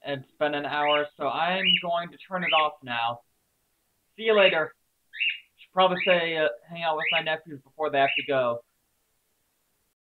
It's been an hour, so I'm going to turn it off now. See you later. Should probably say hang out with my nephews before they have to go.